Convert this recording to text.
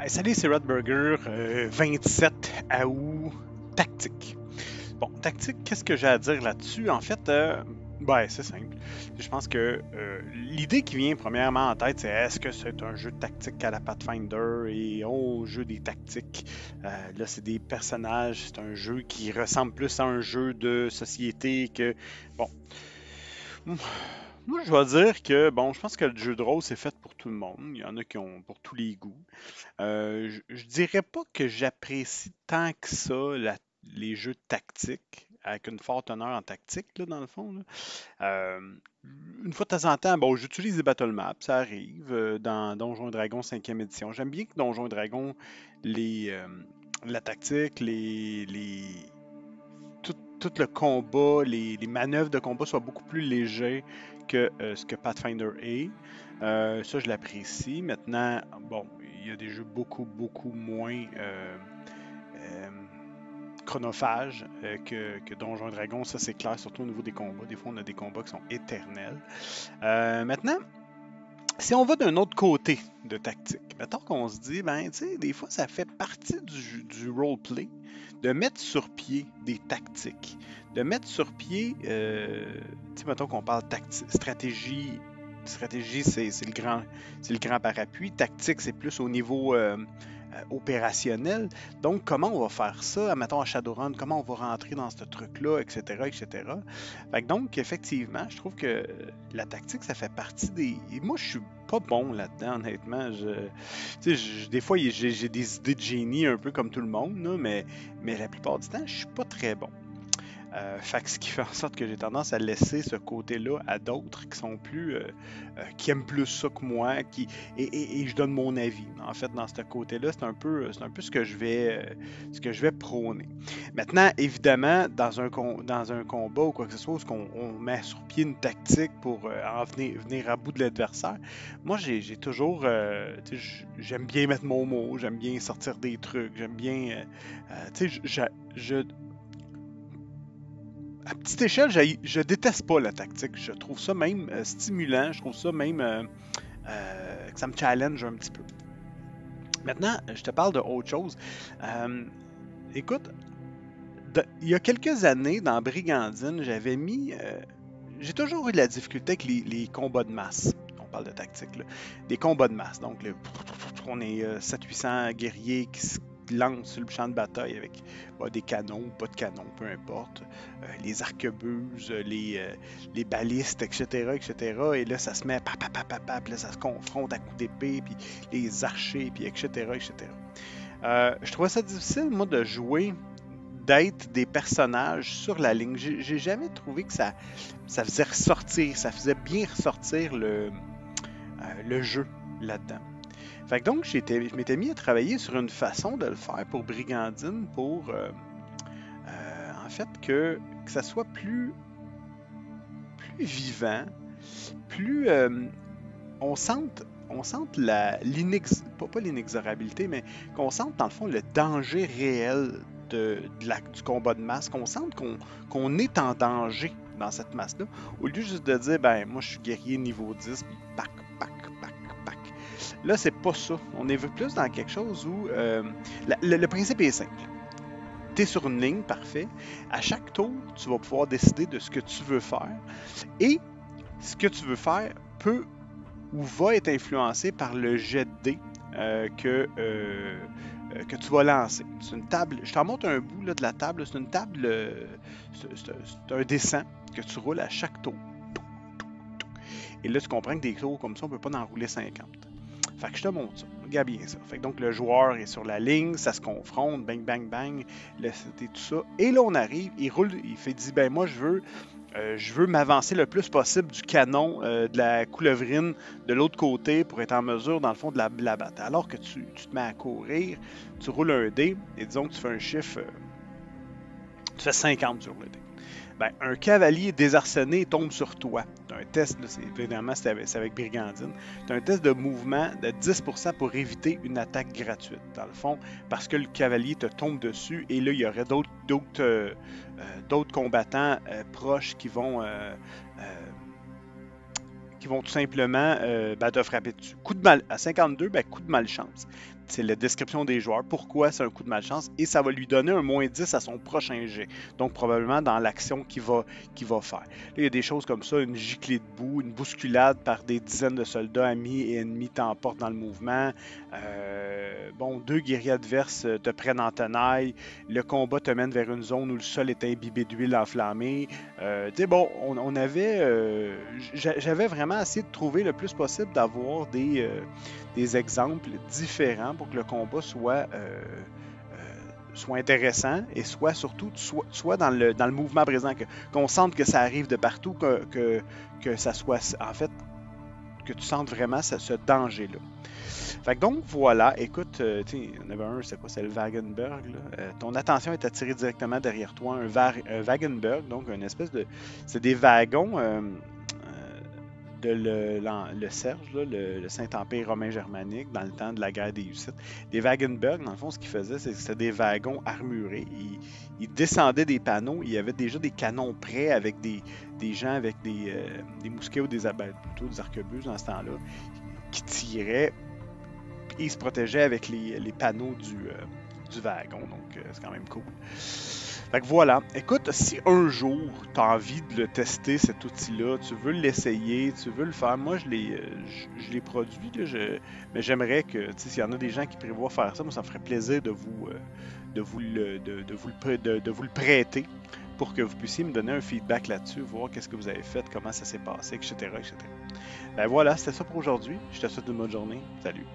Hey, salut, c'est Rodburger, 27 août, tactique. Bon, tactique, qu'est-ce que j'ai à dire là-dessus? En fait, c'est simple. Je pense que l'idée qui vient premièrement en tête, c'est est-ce que c'est un jeu de tactique à la Pathfinder et jeu des tactiques. Là, c'est des personnages, c'est un jeu qui ressemble plus à un jeu de société que. Bon, moi, je vais dire que, bon, je pense que le jeu de rôle, c'est fait pour tout le monde. Il y en a qui ont pour tous les goûts. Je dirais pas que j'apprécie tant que ça les jeux tactiques, avec une forte teneur en tactique, là, dans le fond, là. Euh, une fois de temps en temps, bon, j'utilise des battle maps, ça arrive, dans Donjons et Dragons 5e édition. J'aime bien que Donjons et Dragons, les, euh, la tactique, tout le combat, les manœuvres de combat soient beaucoup plus légers que ce que Pathfinder est. Ça, je l'apprécie. Maintenant, bon, il y a des jeux beaucoup moins euh, chronophages que Donjons et Dragons. Ça, c'est clair, surtout au niveau des combats. Des fois, on a des combats qui sont éternels. Maintenant, si on va d'un autre côté de tactique, mettons qu'on se dit, ben, tu sais, des fois, ça fait partie du roleplay de mettre sur pied des tactiques, de mettre sur pied, tu sais, mettons qu'on parle stratégie. Stratégie, c'est le grand parapluie. Tactique, c'est plus au niveau opérationnel. Donc, comment on va faire ça, mettons à Shadowrun, comment on va rentrer dans ce truc-là, etc., etc. Fait que donc, effectivement, je trouve que la tactique, ça fait partie des. Et moi, je suis pas bon là-dedans, honnêtement. Tu sais, des fois, j'ai des idées de génie un peu comme tout le monde, là, mais la plupart du temps, je suis pas très bon. Fait que ce qui fait en sorte que j'ai tendance à laisser ce côté-là à d'autres qui sont plus, qui aiment plus ça que moi, et je donne mon avis. En fait, dans ce côté-là, c'est un peu ce que je vais prôner. Maintenant, évidemment, dans un combat ou quoi que ce soit, où on met sur pied une tactique pour venir à bout de l'adversaire, moi, j'ai toujours, j'aime bien mettre mon mot, j'aime bien sortir des trucs, j'aime bien, tu sais, à petite échelle, je déteste pas la tactique. Je trouve ça même stimulant. Je trouve ça même que ça me challenge un petit peu. Maintenant, je te parle de autre chose. Euh, Écoute, il y a quelques années, dans Brigandine, j'avais mis. J'ai toujours eu de la difficulté avec les combats de masse. On parle de tactique, là. Des combats de masse. Donc, on est 700-800 guerriers qui se lancent sur le champ de bataille avec des canons ou pas de canons, peu importe. Les arquebuses, les balistes, etc., etc. Et là, ça se met puis là, ça se confronte à coups d'épée, puis les archers, puis etc., etc. Je trouvais ça difficile, moi, de jouer, d'être des personnages sur la ligne. J'ai jamais trouvé que ça faisait ressortir, ça faisait bien ressortir le jeu là-dedans. Fait que donc, je m'étais mis à travailler sur une façon de le faire pour Brigandine pour, en fait, que ça soit plus vivant, plus on sente pas l'inexorabilité, mais qu'on sente dans le fond le danger réel du combat de masse, qu'on sente qu'on est en danger dans cette masse-là, au lieu juste de dire, ben, moi je suis guerrier niveau 10, puis pac, pac, pac, pac. Là, c'est pas ça. On est plus dans quelque chose où le principe est simple. Tu es sur une ligne, parfait. À chaque tour, tu vas pouvoir décider de ce que tu veux faire. Et ce que tu veux faire peut ou va être influencé par le jet de dés que tu vas lancer. C'est une table, je t'en montre un bout là, de la table. C'est une table, c'est un dessin que tu roules à chaque tour. Et là, tu comprends que des tours comme ça, on ne peut pas en rouler 50. Fait que je te montre ça. Regarde bien ça. Fait que donc, le joueur est sur la ligne, ça se confronte, bang, bang, bang, tout ça. Et là, on arrive, il roule, dit, ben moi, je veux m'avancer le plus possible du canon de la coulevrine de l'autre côté pour être en mesure, dans le fond, de la battre. Alors que tu te mets à courir, tu roules un dé, et disons que tu fais un chiffre, tu fais 50 sur le dé. Ben, un cavalier désarçonné tombe sur toi. Tu as un test, là, évidemment, c'est avec Brigandine. Tu as un test de mouvement de 10% pour éviter une attaque gratuite, dans le fond, parce que le cavalier te tombe dessus et là, il y aurait d'autres combattants proches qui vont tout simplement te frapper dessus. Coup de mal, à 52, ben, coup de malchance. c'est la description des joueurs, pourquoi c'est un coup de malchance, et ça va lui donner un -10 à son prochain jet. Donc, probablement dans l'action qu'il va faire. Là, il y a des choses comme ça, une giclée de boue, une bousculade par des dizaines de soldats amis et ennemis t'emportent dans le mouvement. Bon, 2 guerriers adverses te prennent en tenaille. Le combat te mène vers une zone où le sol est imbibé d'huile enflammée. Tu sais, bon, on avait... j'avais vraiment essayé de trouver le plus possible d'avoir des exemples différents pour que le combat soit intéressant et soit surtout soit dans le mouvement présent, qu'on sente que ça arrive de partout, que ça soit en fait que tu sentes vraiment ce danger-là. Fait que donc voilà, écoute, il y en avait un, c'est quoi, c'est le Wagenberg. Ton attention est attirée directement derrière toi, un Wagenberg, donc une espèce de. C'est des wagons de le Serge, là, le Saint-Empire romain germanique, dans le temps de la guerre des Hussites. Les Wagenberg, dans le fond, ce qu'ils faisaient, c'est que c'était des wagons armurés. Ils descendaient des panneaux, il y avait déjà des canons prêts avec des gens avec des mousquets ou plutôt des arquebuses dans ce temps-là, qui tiraient et ils se protégeaient avec les panneaux du wagon. Donc, c'est quand même cool. Fait que voilà. Écoute, si un jour tu as envie de le tester, cet outil-là, tu veux l'essayer, tu veux le faire, moi je l'ai produit, là, mais j'aimerais que, s'il y en a des gens qui prévoient faire ça, moi ça me ferait plaisir de vous le prêter pour que vous puissiez me donner un feedback là-dessus, voir qu'est-ce que vous avez fait, comment ça s'est passé, etc., etc. Ben voilà, c'était ça pour aujourd'hui. Je te souhaite une bonne journée. Salut!